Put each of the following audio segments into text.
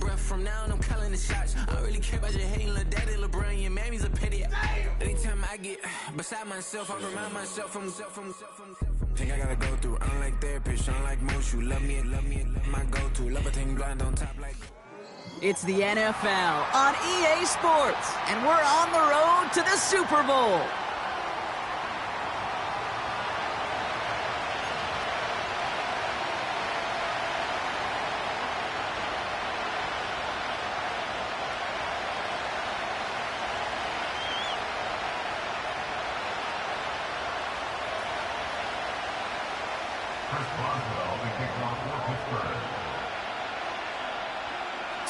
breath from now and I'm calling the shots. I don't really care about your hating little daddy, LeBron. Your mammy's a petty. Anytime I get beside myself, I remind myself from. Think I gotta go through. I don't like therapists, I don't like most. You love me, love my go-to. Love a thing blind on top like. It's the NFL on EA Sports, and we're on the road to the Super Bowl.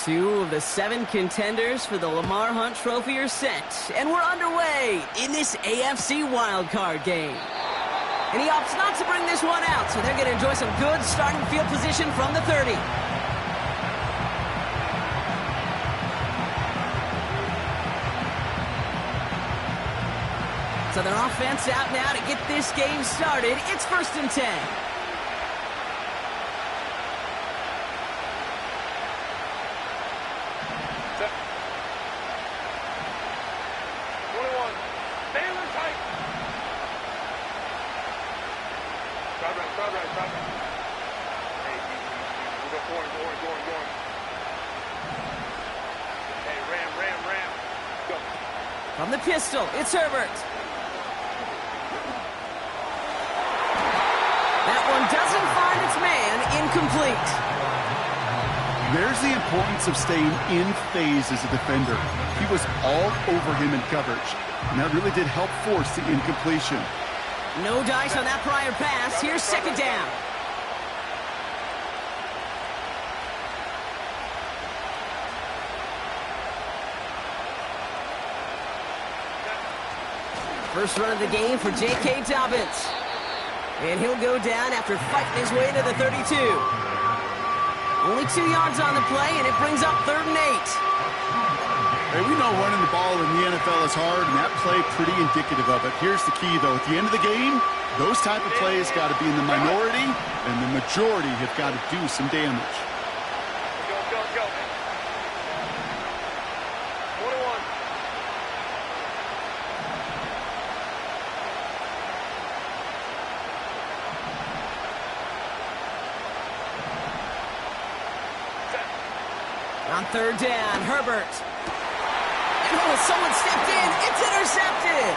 Two of the 7 contenders for the Lamar Hunt Trophy are set, and we're underway in this AFC wildcard game. And he opts not to bring this one out, so they're going to enjoy some good starting field position from the 30. So their offense out now to get this game started. It's 1st and 10. From the pistol, it's Herbert. That one doesn't find its man, incomplete. There's the importance of staying in phase as a defender. He was all over him in coverage, and that really did help force the incompletion. No dice on that prior pass. Here's 2nd down. First run of the game for J.K. Dobbins. And he'll go down after fighting his way to the 32. Only 2 yards on the play, and it brings up 3rd and 8. Hey, we know running the ball in the NFL is hard, and that play pretty indicative of it. Here's the key, though. At the end of the game, those type of plays got to be in the minority, and the majority have got to do some damage. Go. 21. On 3rd down, Herbert. And someone stepped in. It's intercepted.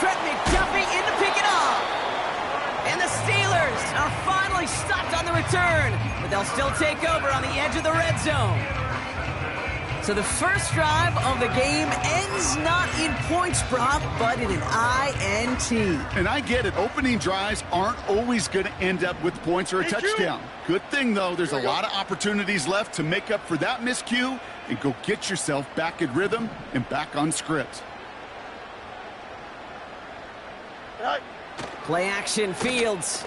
Trent McDuffie in to pick it up. And the Steelers are finally stopped on the return, but they'll still take over on the edge of the red zone. So the first drive of the game ends not in points, Brock, but in an INT. And I get it. Opening drives aren't always going to end up with points or a touchdown. Good thing, though, there's a lot of opportunities left to make up for that miscue and go get yourself back in rhythm and back on script. Play action, Fields.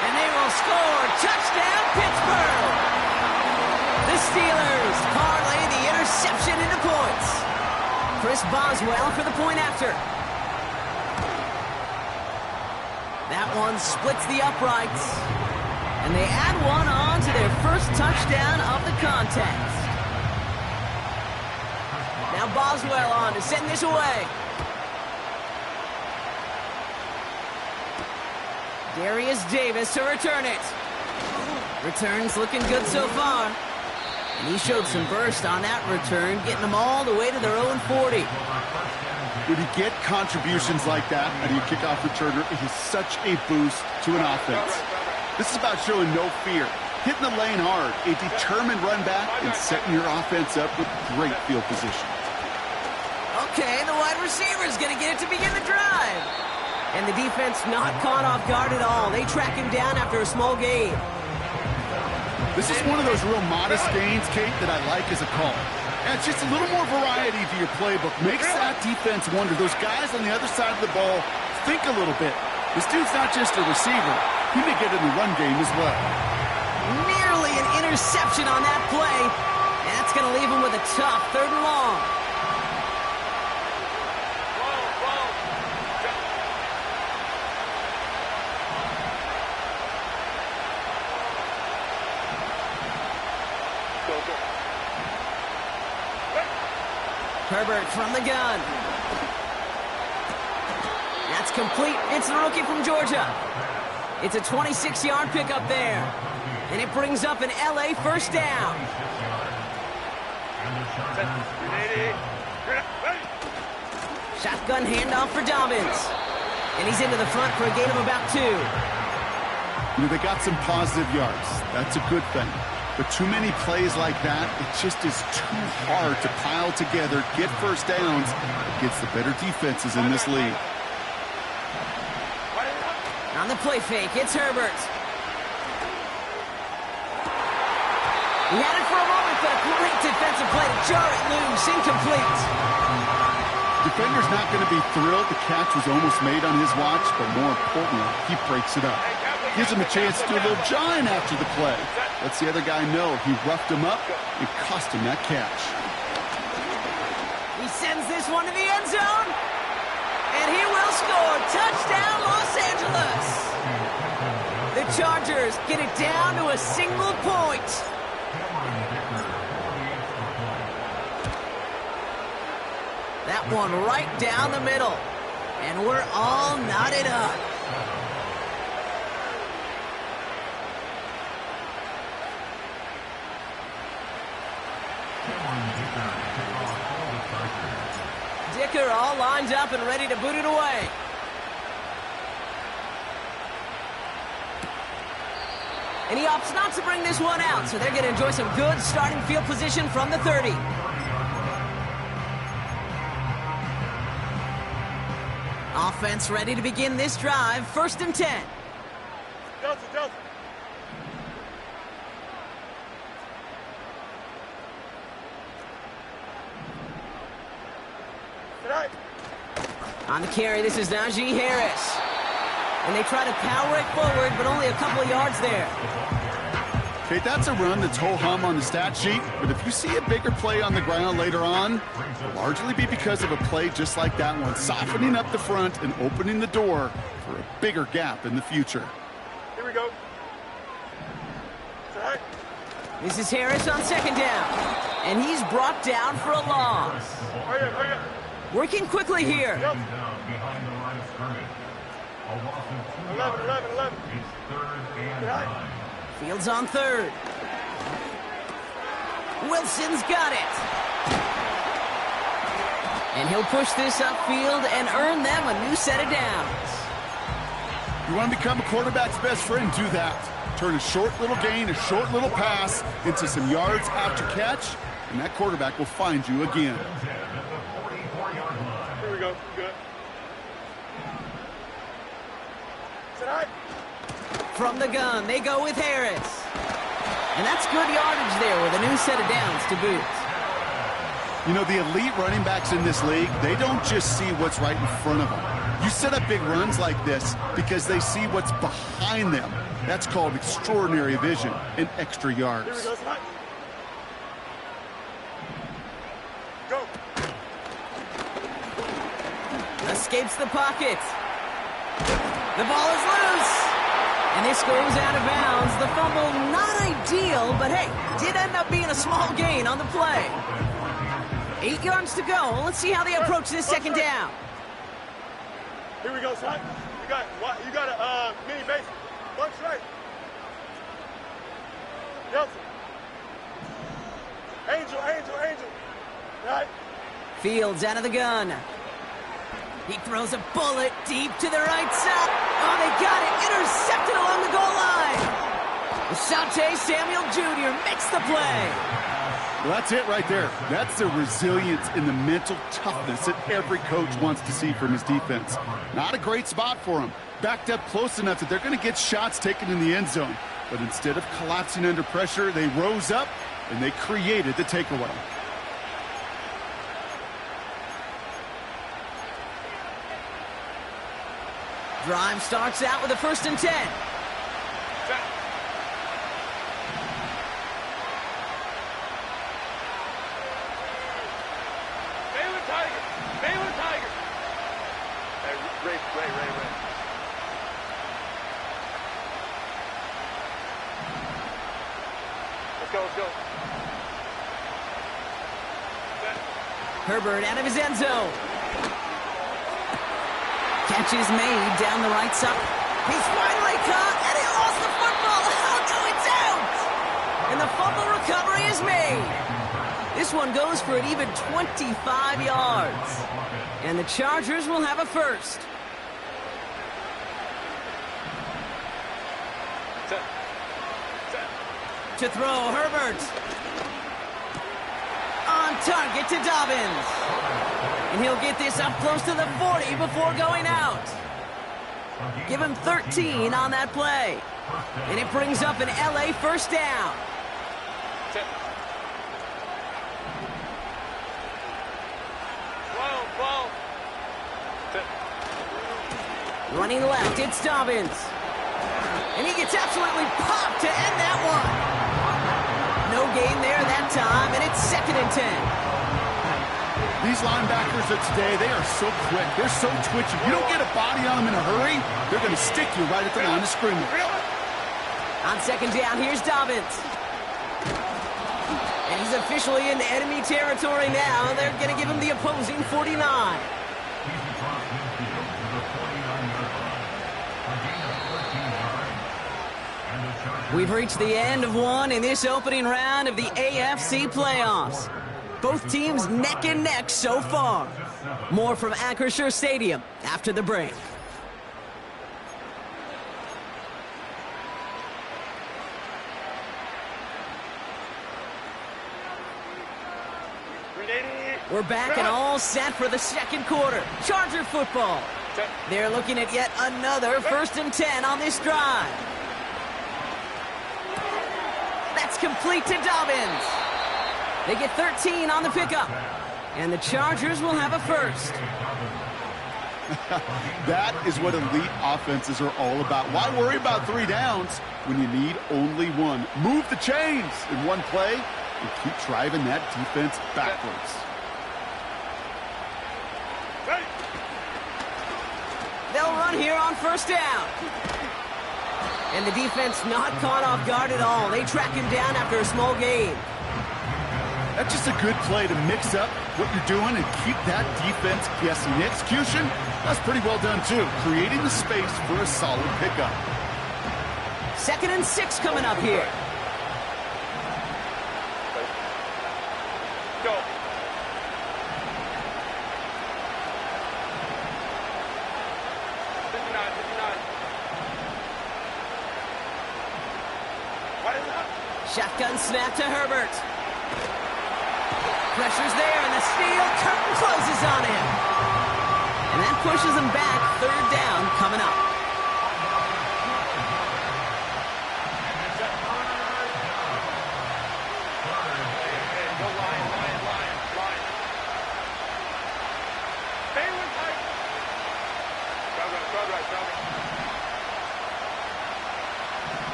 And they will score. Touchdown, Pittsburgh. The Steelers parlay the interception into points. Chris Boswell for the point after. That one splits the uprights. And they add one on to their first touchdown of the contest. Now Boswell on to send this away. Darius Davis to return it. Returns looking good so far. And he showed some burst on that return, getting them all the way to their own 40. When you get contributions like that out of your kickoff returner, it is such a boost to an offense. This is about showing no fear, hitting the lane hard, a determined run back, and setting your offense up with great field position. Okay, the wide receiver is going to get it to begin the drive. And the defense not caught off guard at all. They track him down after a small gain. This is one of those real modest gains, Kate, that I like as a call. And it's just a little more variety to your playbook. Makes that defense wonder. Those guys on the other side of the ball think a little bit. This dude's not just a receiver. He may get in the run game as well. Nearly an interception on that play. That's going to leave him with a tough 3rd and long. Herbert from the gun. That's complete. It's the rookie from Georgia. It's a 26-yard pickup there. And it brings up an LA first down. Shotgun handoff for Dobbins. And he's into the front for a gain of about 2. You know, they got some positive yards. That's a good thing. But too many plays like that, it just is too hard to pile together, get first downs against the better defenses in this league. On the play fake, it's Herbert. He had it for a moment, but a great defensive play to jar it loose. Incomplete. Defender's not going to be thrilled. The catch was almost made on his watch, but more importantly, he breaks it up. Gives him a chance to do a little jawing after the play. Lets the other guy know he roughed him up and cost him that catch. He sends this one to the end zone. And he will score. Touchdown, Los Angeles. The Chargers get it down to a single point. That one right down the middle. And we're all knotted up. Dicker all lined up and ready to boot it away. And he opts not to bring this one out, so they're going to enjoy some good starting field position from the 30. Offense ready to begin this drive. 1st and 10. Johnson. On the carry, this is Najee Harris. And they try to power it forward, but only a couple of yards there. Okay, that's a run that's ho-hum on the stat sheet, but if you see a bigger play on the ground later on, it'll largely be because of a play just like that one, softening up the front and opening the door for a bigger gap in the future. Here we go. This is Harris on 2nd down, and he's brought down for a loss. Hurry up. Working quickly here. 11. Fields on 3rd. Wilson's got it. And he'll push this upfield and earn them a new set of downs. You want to become a quarterback's best friend, do that. Turn a short little gain, a short little pass into some yards after catch, and that quarterback will find you again. Here we go. Good. Tonight. From the gun, they go with Harris. And that's good yardage there with a new set of downs to boot. You know, the elite running backs in this league, they don't just see what's right in front of them. You set up big runs like this because they see what's behind them. That's called extraordinary vision and extra yards. Here we go, tonight. Go. Escapes the pocket. The ball is loose. And this goes out of bounds. The fumble, not ideal, but hey, did end up being a small gain on the play. 8 yards to go. Let's see how they approach this 2nd down. Here we go, son. You got a mini base. One straight. Nelson. Angel. Right. Fields out of the gun. He throws a bullet deep to the right side. Oh, they got it. Intercepted along the goal line. Asante Samuel Jr. makes the play. Well, that's it right there. That's the resilience and the mental toughness that every coach wants to see from his defense. Not a great spot for him. Backed up close enough that they're going to get shots taken in the end zone. But instead of collapsing under pressure, they rose up and they created the takeaway. Drive starts out with a 1st and 10. Baylor Tiger. Hey, Ray. Let's go. Herbert out of his end zone. Catch is made down the right side. He's finally caught, and he lost the football. Oh, no, it's out! And the fumble recovery is made. This one goes for an even 25 yards. And the Chargers will have a first. To throw, Herbert. On target to Dobbins. And he'll get this up close to the 40 before going out. Give him 13 on that play. And it brings up an LA first down. Running left, it's Dobbins. And he gets absolutely popped to end that one. No gain there that time, and it's 2nd and 10. These linebackers of today, they are so quick. They're so twitchy. You don't get a body on them in a hurry, they're going to stick you right at the line of scrimmage. On 2nd down, here's Dobbins. And he's officially in enemy territory now. They're going to give him the opposing 49. We've reached the end of one in this opening round of the AFC playoffs. Both teams neck and neck so far. More from Acrisure Stadium after the break. We're back and all set for the second quarter. Charger football. They're looking at yet another 1st and 10 on this drive. That's complete to Dobbins. They get 13 on the pickup. And the Chargers will have a first. That is what elite offenses are all about. Why worry about 3 downs when you need only one? Move the chains in one play and keep driving that defense backwards. They'll run here on 1st down. And the defense not caught off guard at all. They track him down after a small gain. That's just a good play to mix up what you're doing and keep that defense guessing. The execution, that's pretty well done too. Creating the space for a solid pickup. 2nd and 6 coming up here. Go. Shotgun snap to Herbert. Pressure's there, and the steel curtain closes on him. And that pushes him back. 3rd down coming up.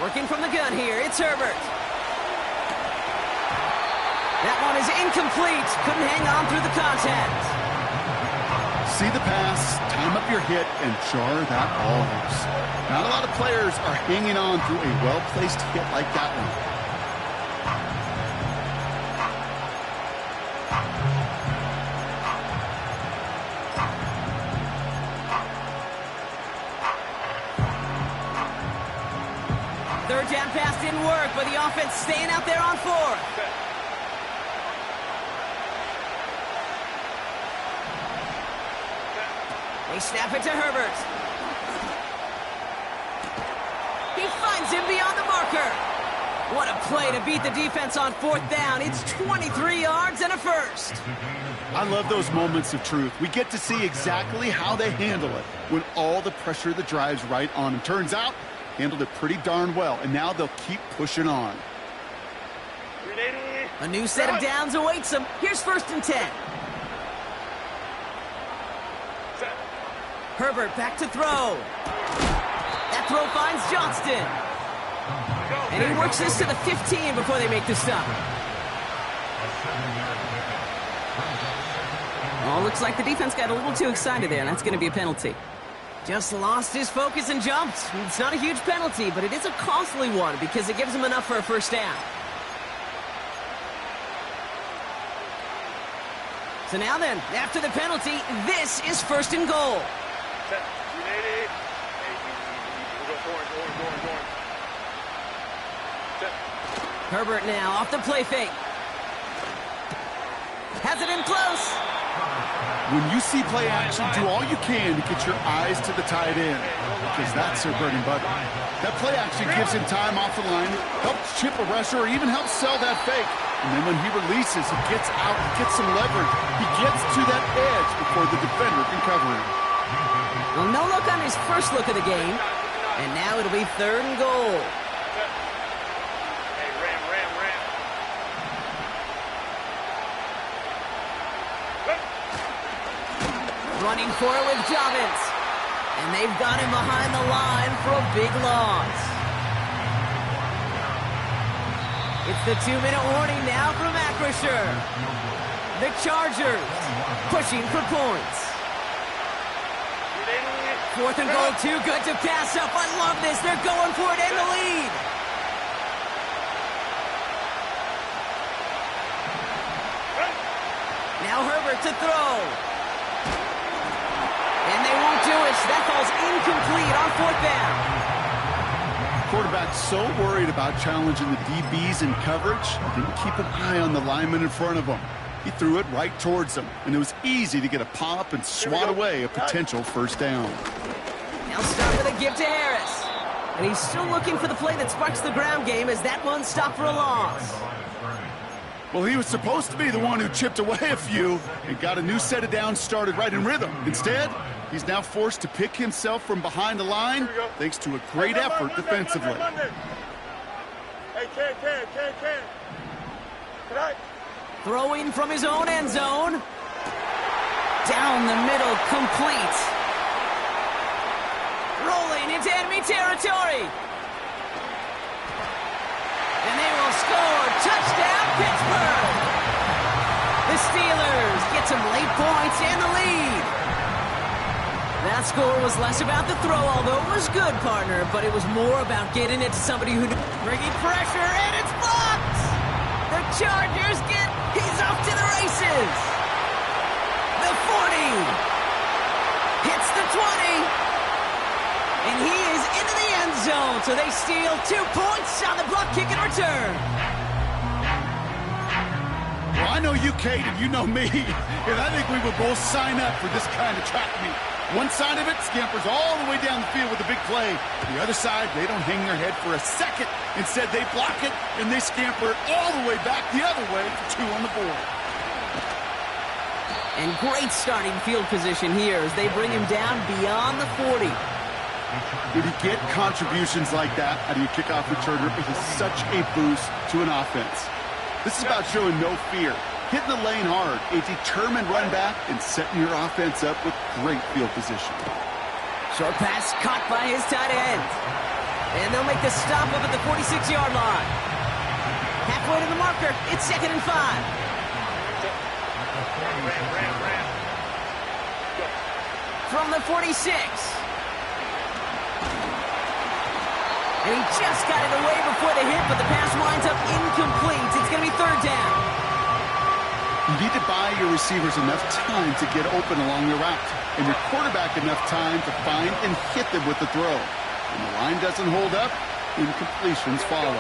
Working from the gun here, it's Herbert. That one is incomplete. Couldn't hang on through the contact. See the pass, time up your hit, and jar that ball loose. Not a lot of players are hanging on through a well-placed hit like that one. Third down pass didn't work, but the offense staying out there on 4th. They snap it to Herbert. He finds him beyond the marker. What a play to beat the defense on 4th down. It's 23 yards and a first. I love those moments of truth. We get to see exactly how they handle it when all the pressure that drives right on them. Turns out, handled it pretty darn well, and now they'll keep pushing on. A new set of downs awaits them. Here's 1st and 10. Herbert back to throw. That throw finds Johnston. And he works this to the 15 before they make the stop. Oh, looks like the defense got a little too excited there, and that's going to be a penalty. Just lost his focus and jumped. It's not a huge penalty, but it is a costly one because it gives him enough for a first down. So now then, after the penalty, this is first and goal. Set. 180. We'll go forward. Set. Herbert now off the play fake. Has it in close. When you see play action, do all you can to get your eyes to the tight end, because that's their bread and butter. That play action gives him time off the line, helps chip a rusher, or even helps sell that fake. And then when he releases, he gets out, gets some leverage. He gets to that edge before the defender can cover him. Well, no look on his first look of the game. And now it'll be third and goal. Hey, ram. Running for it with Jobbins. And they've got him behind the line for a big loss. It's the 2-minute warning now from Acrisure. The Chargers pushing for points. Fourth and goal, too good to pass up. I love this. They're going for it in the lead. Now Herbert to throw. And they won't do it. That ball's incomplete on fourth down. Quarterback's so worried about challenging the DBs in coverage, he didn't keep an eye on the lineman in front of him. He threw it right towards him, and it was easy to get a pop and swat away a potential first down. Now start with a give to Harris. And he's still looking for the play that sparks the ground game as that one stopped for a loss. Well, he was supposed to be the one who chipped away a few and got a new set of downs started right in rhythm. Instead, he's now forced to pick himself from behind the line thanks to a great effort defensively. Hey, can. Throwing from his own end zone. Down the middle, complete. Rolling into enemy territory. And they will score. Touchdown, Pittsburgh. The Steelers get some late points and the lead. That score was less about the throw, although it was good, partner, but it was more about getting it to somebody who bringing pressure, and it's blocked. The Chargers he's off to the races. The 40 hits the 20. And he is into the end zone, so they steal 2 points on the block kick and return. Well, I know you, Kate, and you know me, and I think we would both sign up for this kind of track meet. One side of it scampers all the way down the field with a big play. The other side, they don't hang their head for a second. Instead, they block it, and they scamper it all the way back the other way for 2 on the board. And great starting field position here as they bring him down beyond the 40. When you get contributions like that out of your kickoff returner, it is such a boost to an offense. This is about showing no fear, hitting the lane hard, a determined run back, and setting your offense up with great field position. Short pass caught by his tight end. And they'll make the stop up at the 46-yard line. Halfway to the marker, it's 2nd and 5. From the 46. And he just got it away before the hit, but the pass winds up incomplete. It's going to be 3rd down. You need to buy your receivers enough time to get open along the route, and your quarterback enough time to find and hit them with the throw. When the line doesn't hold up, incompletions follow.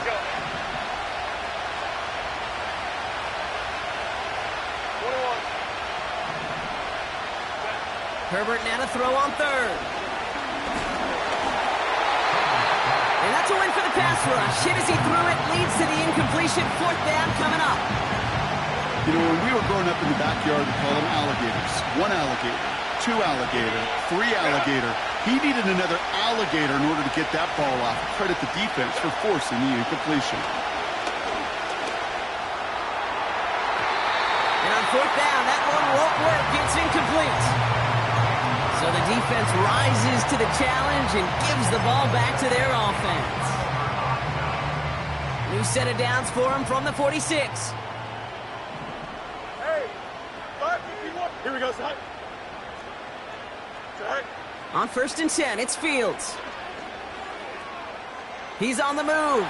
Herbert now to throw on 3rd. And that's a win for the pass rush. Hit as he threw it, leads to the incompletion. 4th down coming up. You know, when we were growing up in the backyard, we called them alligators. 1 alligator, 2 alligator, 3 alligator. He needed another alligator in order to get that ball off. Credit the defense for forcing the incompletion. And on 4th down, that one won't work. It's incomplete. So the defense rises to the challenge and gives the ball back to their offense. New set of downs for him from the 46. Hey, 551. Here we go, Side. On 1st and 10, it's Fields. He's on the move.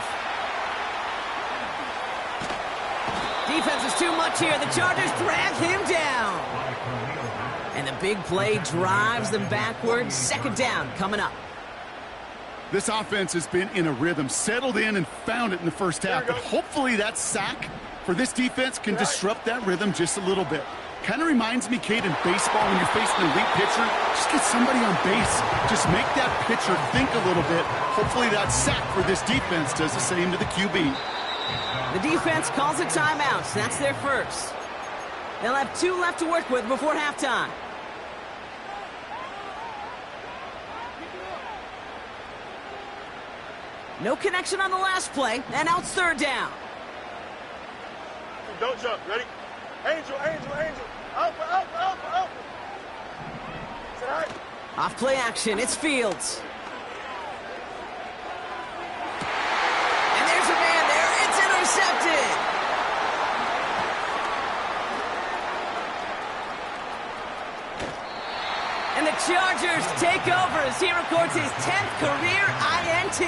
Defense is too much here. The Chargers drag him down. And the big play drives them backwards. 2nd down coming up. This offense has been in a rhythm, settled in and found it in the first half. But hopefully that sack for this defense can disrupt that rhythm just a little bit. Kind of reminds me, Kate, in baseball when you're facing an elite pitcher, just get somebody on base. Just make that pitcher think a little bit. Hopefully that sack for this defense does the same to the QB. The defense calls a timeout. That's their first. They'll have 2 left to work with before halftime. No connection on the last play, and now it's 3rd down. Don't jump. Ready? Angel, angel, angel. Alpha, alpha, alpha, alpha. Is that all right? Off play action, it's Fields. And there's a man there. It's intercepted. And the Chargers take over as he records his 10th career INT.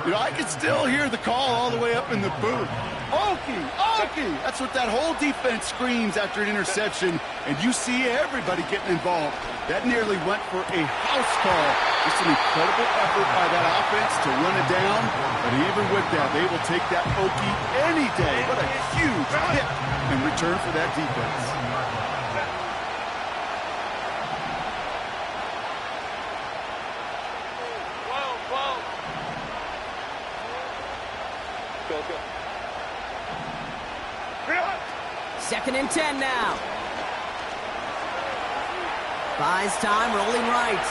You know, I can still hear the call all the way up in the booth. Okie, Okie! That's what that whole defense screams after an interception, and you see everybody getting involved. That nearly went for a house call. Just an incredible effort by that offense to run it down, but even with that, they will take that Okie any day. What a huge hit in return for that defense. Go. 2nd and 10 now. Buys time, rolling right.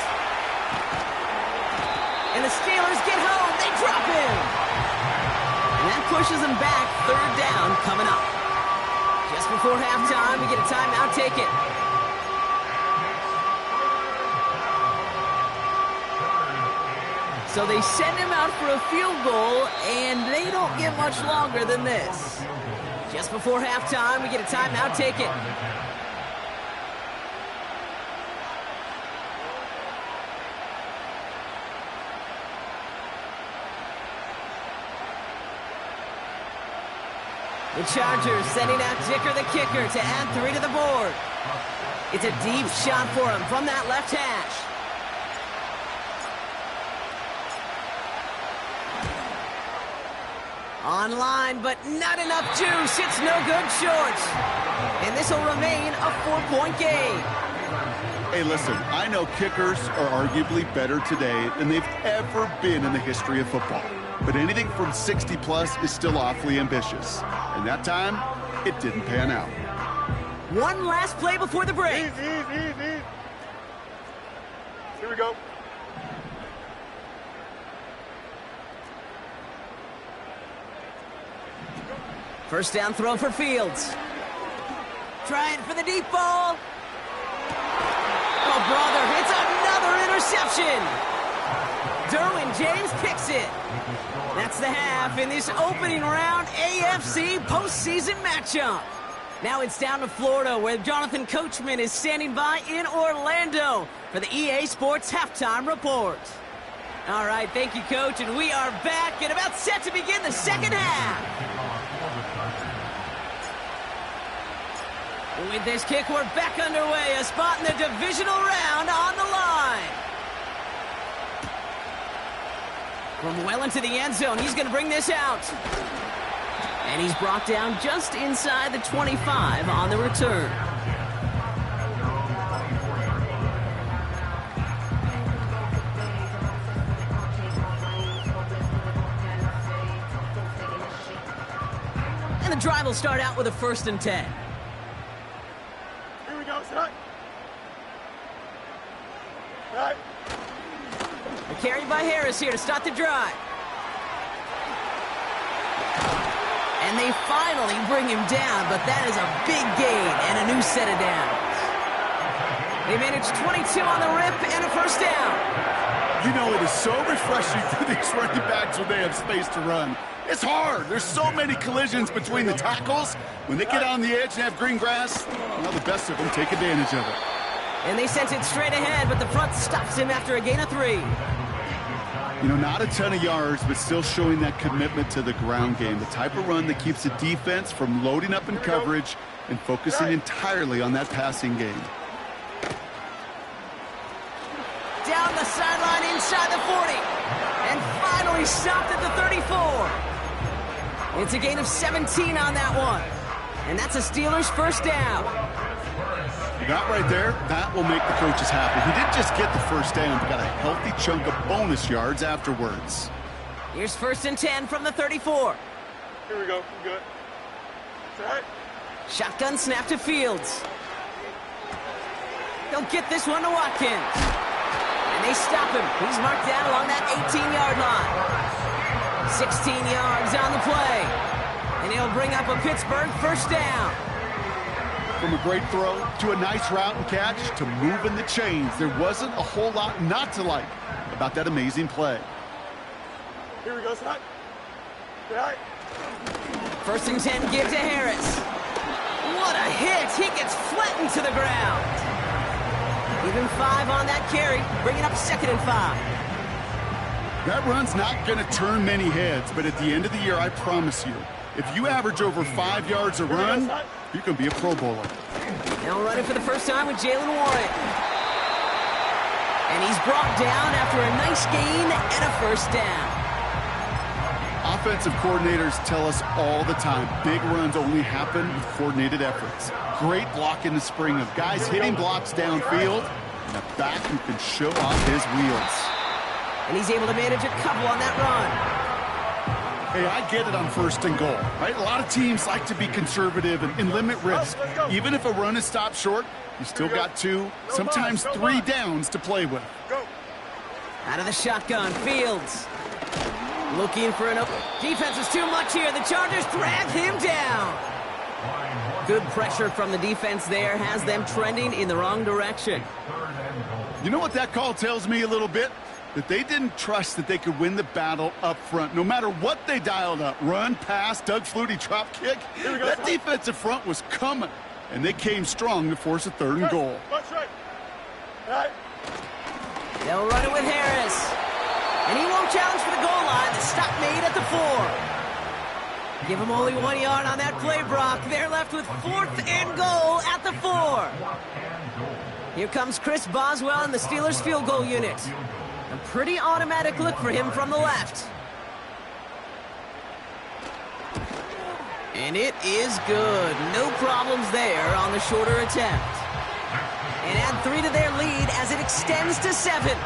And the Steelers get home. They drop him. And that pushes them back. 3rd down coming up. Just before halftime, we get a timeout. Take it. So they send him out for a field goal, and they don't get much longer than this. Just before halftime, we get a timeout. Take it. The Chargers sending out Dicker the kicker to add 3 to the board. It's a deep shot for him from that left hash. Online, but not enough juice. It's no good short. And this will remain a 4-point game. Hey, listen, I know kickers are arguably better today than they've ever been in the history of football. But anything from 60-plus is still awfully ambitious. And that time, it didn't pan out. One last play before the break. Easy. Here we go. First down throw for Fields. Trying for the deep ball. Oh, brother, it's another interception. Derwin James picks it. That's the half in this opening round AFC postseason matchup. Now it's down to Florida, where Jonathan Coachman is standing by in Orlando for the EA Sports Halftime Report. All right, thank you, Coach, and we are back and about set to begin the second half. With this kick, we're back underway. A spot in the divisional round on the line. From well into the end zone, he's going to bring this out. And he's brought down just inside the 25 on the return. And the drive will start out with a 1st and 10. Here we go, son. All right. A carry by Harris here to start the drive. And they finally bring him down, but that is a big gain and a new set of downs. They managed 22 on the rip and a 1st down. You know, it is so refreshing for these running backs when they have space to run. It's hard. There's so many collisions between the tackles. When they get on the edge and have green grass, the best of them take advantage of it. And they sent it straight ahead, but the front stops him after a gain of 3. You know, not a ton of yards, but still showing that commitment to the ground game. The type of run that keeps the defense from loading up in coverage and focusing entirely on that passing game. Down the sideline inside the 40. And finally stopped at the 34. It's a gain of 17 on that one. And that's a Steelers first down. That right there, that will make the coaches happy. He didn't just get the first down, but got a healthy chunk of bonus yards afterwards. Here's 1st and 10 from the 34. Here we go. Good. All right. Shotgun snap to Fields. They'll get this one to Watkins. And they stop him. He's marked down along that 18-yard line. 16 yards on the play. And he'll bring up a Pittsburgh first down. From a great throw to a nice route and catch to moving the chains, there wasn't a whole lot not to like about that amazing play. Here we go, son. All right. 1st and 10 give to Harris. What a hit! He gets flattened to the ground. Even 5 on that carry, bringing up 2nd and 5. That run's not going to turn many heads, but at the end of the year, I promise you, if you average over 5 yards a run, you can be a Pro Bowler. Now running for the first time with Jalen Warren. And he's brought down after a nice gain and a first down. Offensive coordinators tell us all the time, big runs only happen with coordinated efforts. Great block in the spring of guys hitting blocks downfield, and a back who can show off his wheels. And he's able to manage a couple on that run. Hey, I get it on 1st and goal, right? A lot of teams like to be conservative and limit risk. Even if a run is stopped short, you still got 2, sometimes 3 downs to play with. Out of the shotgun, Fields. Looking for an open. Defense is too much here. The Chargers drag him down. Good pressure from the defense there has them trending in the wrong direction. You know what that call tells me a little bit? That they didn't trust that they could win the battle up front. No matter what they dialed up, run, pass, Doug Flutie, drop kick, that defensive front was coming. And they came strong to force a 3rd and goal. They'll run it with Harris. And he won't challenge for the goal line. The stop made at the 4. Give him only 1 yard on that play, Brock. They're left with 4th and goal at the 4. Here comes Chris Boswell and the Steelers field goal unit. A pretty automatic look for him from the left. And it is good. No problems there on the shorter attempt. And add 3 to their lead as it extends to 7.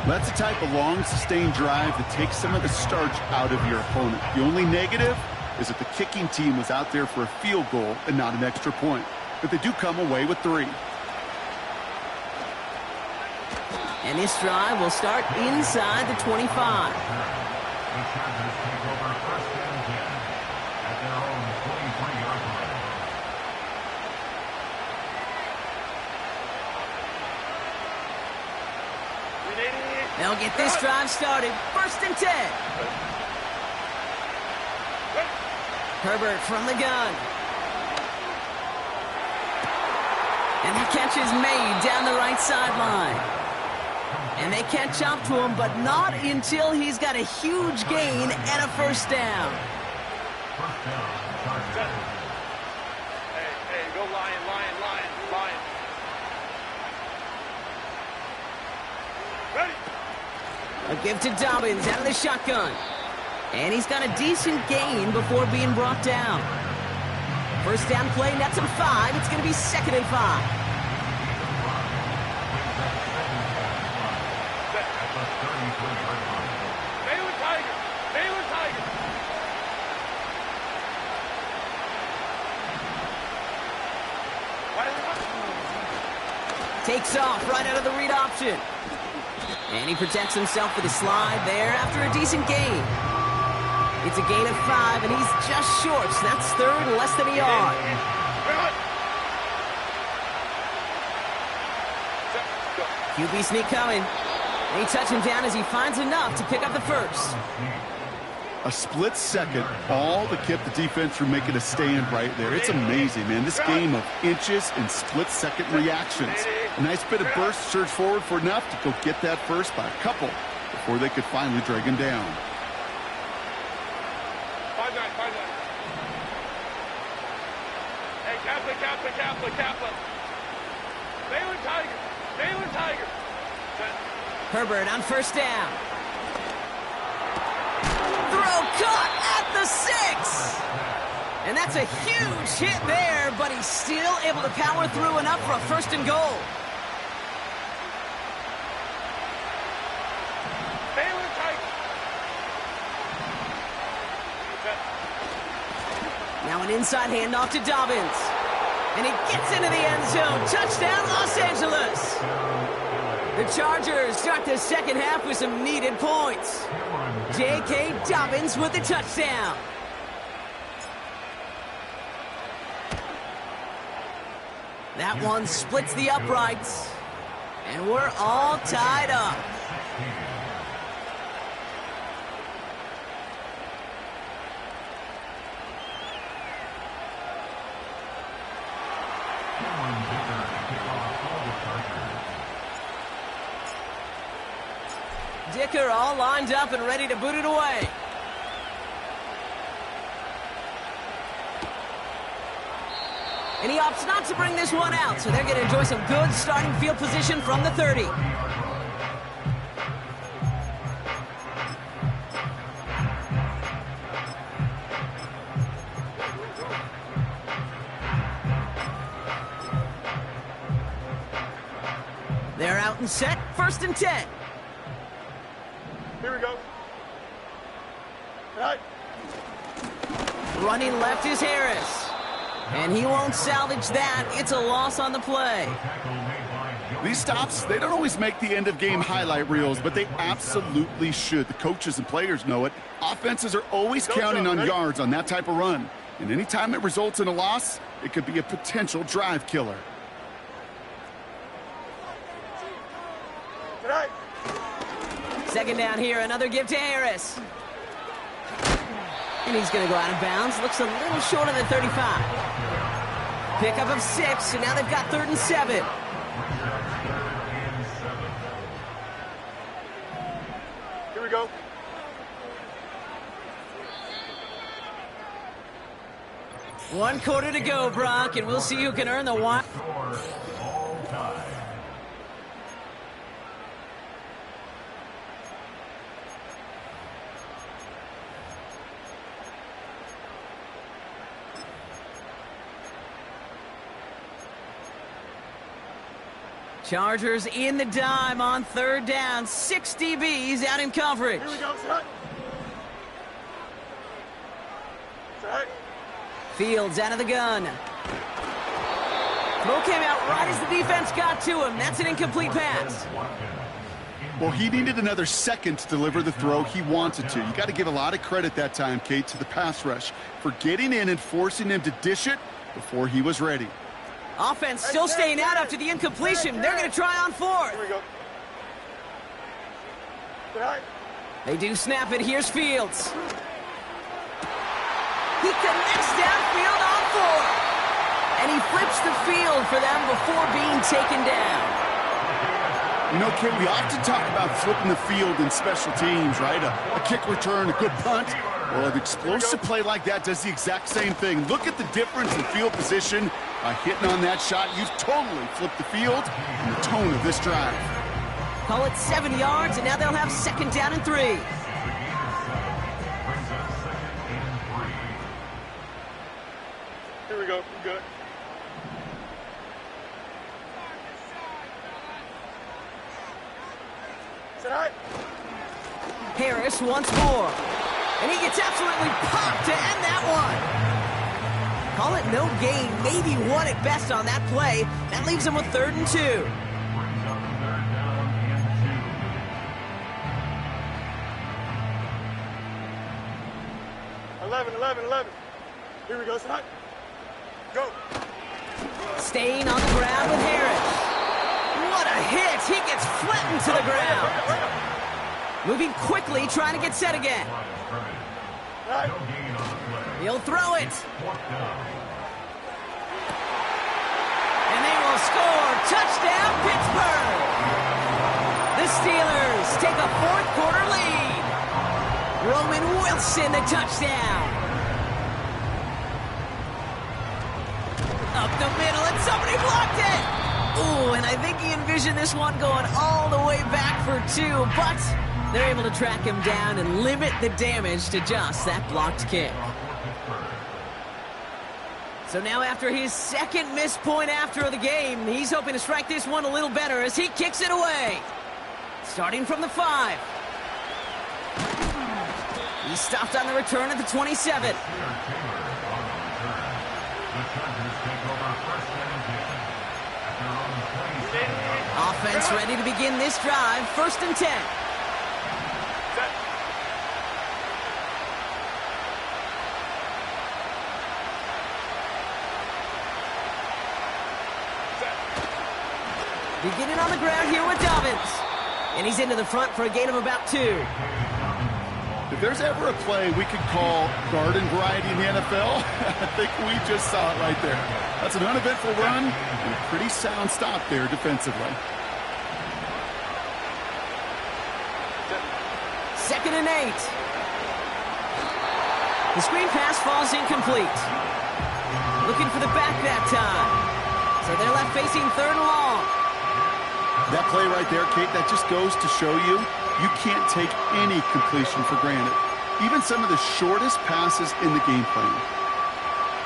That's the type of long, sustained drive that takes some of the starch out of your opponent. The only negative is that the kicking team was out there for a field goal and not an extra point. But they do come away with 3. And this drive will start inside the 25. They'll get this drive started. 1st and 10. Herbert from the gun. And the catch is made down the right sideline. And they catch up to him, but not until he's got a huge gain and a first down. Hey, go Lion. Ready? A give to Dobbins out of the shotgun. And he's got a decent gain before being brought down. First down play, nets him 5. It's going to be 2nd and 5. Baylor Tiger. Takes off right out of the read option. And he protects himself with a slide there after a decent gain. It's a gain of 5, and he's just short. So that's 3rd and less than a yard. QB sneak coming. They touch him down as he finds enough to pick up the first. A split second, all that kept the defense from making a stand right there. It's amazing, man. This game of inches and split-second reactions. A nice bit of burst, surge forward for enough to go get that first by a couple before they could finally drag him down. 5-9. Hey, Kaplan. Balin Tiger. Herbert on first down. Throw caught at the 6. And that's a huge hit there, but he's still able to power through enough for a first and goal. Balin Tiger. Now an inside handoff to Dobbins. And he gets into the end zone. Touchdown, Los Angeles. The Chargers start the second half with some needed points. J.K. Dobbins with the touchdown. That one splits the uprights. And we're all tied up. Dicker all lined up and ready to boot it away. And he opts not to bring this one out, so they're going to enjoy some good starting field position from the 30. They're out and set, 1st and 10. Here we go. Right. Running left is Harris. And he won't salvage that. It's a loss on the play. These stops, they don't always make the end-of-game highlight reels, but they absolutely should. The coaches and players know it. Offenses are always counting on yards on that type of run. And anytime it results in a loss, it could be a potential drive killer. Right. Second down here, another give to Harris. And he's going to go out of bounds. Looks a little short of the 35. Pickup of 6, so now they've got 3rd and 7. Here we go. One quarter to go, Brock, and we'll see who can earn the one. Chargers in the dime on 3rd down. 6 DBs out in coverage. Here we go, son. Right. Fields out of the gun. Throw came out right as the defense got to him. That's an incomplete pass. Well, he needed another second to deliver the throw he wanted to. You got to give a lot of credit that time, Kate, to the pass rush for getting in and forcing him to dish it before he was ready. Offense still staying out after the incompletion. They're going to try on 4th. Here we go. Right. They do snap it. Here's Fields. He connects downfield on 4. And he flips the field for them before being taken down. You know, Kate, we often talk about flipping the field in special teams, right? A kick return, a good punt. Well, an explosive play like that does the exact same thing. Look at the difference in field position. By hitting on that shot, you've totally flipped the field and the tone of this drive. Call it 7 yards, and now they'll have 2nd down and 3. Here we go. Good. Right. Harris once more. And he gets absolutely popped to end that one. Call it no gain, maybe 1 at best on that play. That leaves him with 3rd and 2. 11. Here we go, son. Go. Staying on the ground with Harris. What a hit! He gets flattened to the ground. Moving quickly, trying to get set again. Right. He'll throw it. And they will score. Touchdown, Pittsburgh. The Steelers take a fourth-quarter lead. Roman Wilson, the touchdown. Up the middle, and somebody blocked it. Ooh, and I think he envisioned this one going all the way back for two, but they're able to track him down and limit the damage to just that blocked kick. So now after his second missed point after the game, he's hoping to strike this one a little better as he kicks it away. Starting from the 5. He stopped on the return at the 27. Offense ready to begin this drive. 1st and 10. Beginning on the ground here with Dobbins. And he's into the front for a gain of about 2. If there's ever a play we could call garden variety in the NFL, I think we just saw it right there. That's an uneventful run and a pretty sound stop there defensively. 2nd and 8. The screen pass falls incomplete. Looking for the back that time. So they're left facing 3rd and long. That play right there, Kate, that just goes to show you can't take any completion for granted. Even some of the shortest passes in the game plan.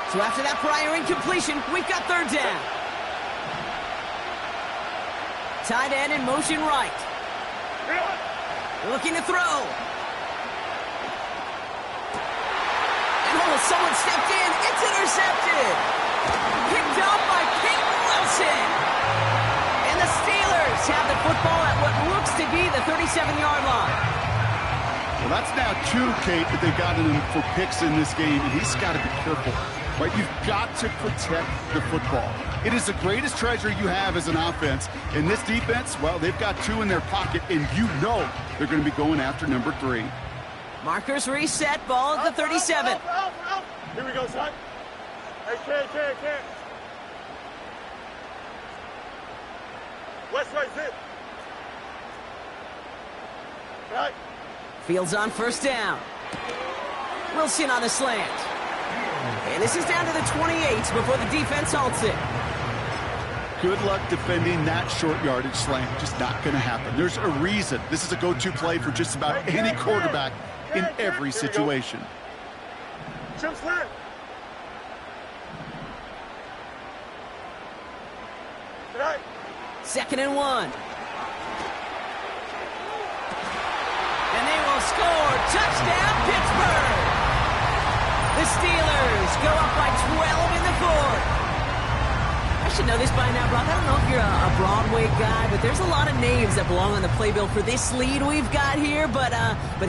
So after that prior incompletion, we've got 3rd down. Tight end in motion right. Looking to throw. And someone stepped in. It's intercepted. Picked up by Peyton Wilson. And the Steelers have the football at what looks to be the 37-yard line. Well, that's now 2, Kate, that they've gotten him for picks in this game, and he's got to be careful. Right? You've got to protect the football. It is the greatest treasure you have as an offense. In this defense, well, they've got 2 in their pocket, and you know they're going to be going after number 3. Markers reset, ball at the 37. Here we go, son. Hey, Ken. West right, zip. Right. Fields on 1st down. Wilson on the slant. And this is down to the 28 before the defense halts it. Good luck defending that short yardage slant. Just not going to happen. There's a reason. This is a go-to play for just about any quarterback in every situation. Jump slant. Right. 2nd and 1. And they will score. Touchdown, Pittsburgh. The Steelers go up by 12 in the 4th. I should know this by now, Brock. I don't know if you're a Broadway guy, but there's a lot of names that belong on the playbill for this lead we've got here, but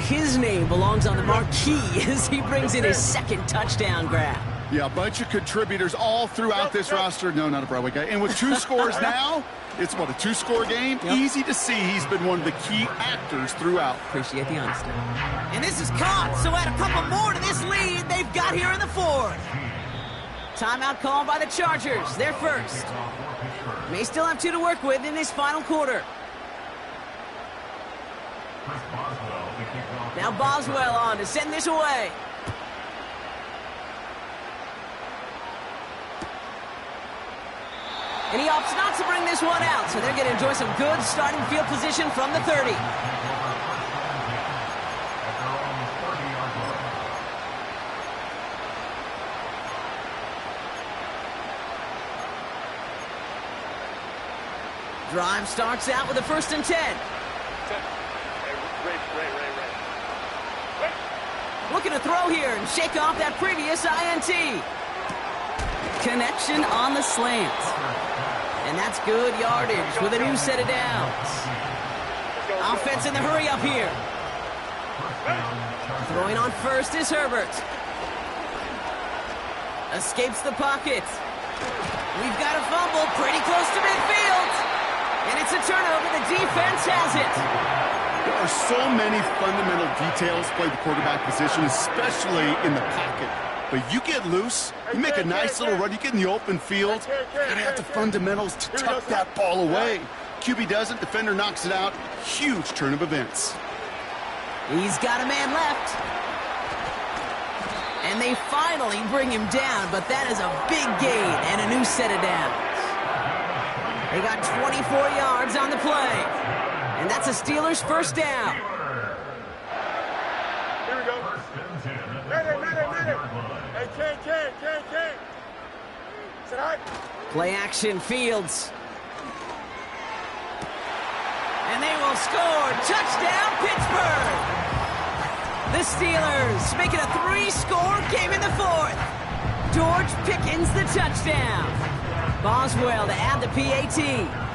his name belongs on the marquee as he brings in his 2nd touchdown grab. Yeah, a bunch of contributors all throughout this roster. No, not a Broadway guy. And with 2 scores now, it's what, a 2-score game? Yep. Easy to see he's been one of the key actors throughout. Appreciate the honesty. And this is caught, so add a couple more to this lead they've got here in the 4th. Timeout called by the Chargers. They're first. May still have 2 to work with in this final quarter. Now Boswell on to send this away. And he opts not to bring this one out, so they're going to enjoy some good starting field position from the 30. Drive starts out with a 1st and 10. Looking to throw here and shake off that previous INT. Connection on the slant. And that's good yardage with a new set of downs. Offense in the hurry up here. Throwing on 1st is Herbert. Escapes the pocket. We've got a fumble pretty close to midfield. And it's a turnover. The defense has it. are so many fundamental details playing the quarterback position, especially in the pocket. But you get loose, you make a nice little run, you get in the open field, you gotta have the fundamentals to tuck that ball away. QB doesn't, defender knocks it out. Huge turn of events. He's got a man left. And they finally bring him down, but that is a big gain and a new set of downs. They got 24 yards on the play. And that's a Steelers first down. Here we go. Madden. Hey, King. Sit high. Play action, Fields. And they will score. Touchdown, Pittsburgh. The Steelers make it a 3-score game in the fourth. George Pickens the touchdown. Boswell to add the PAT.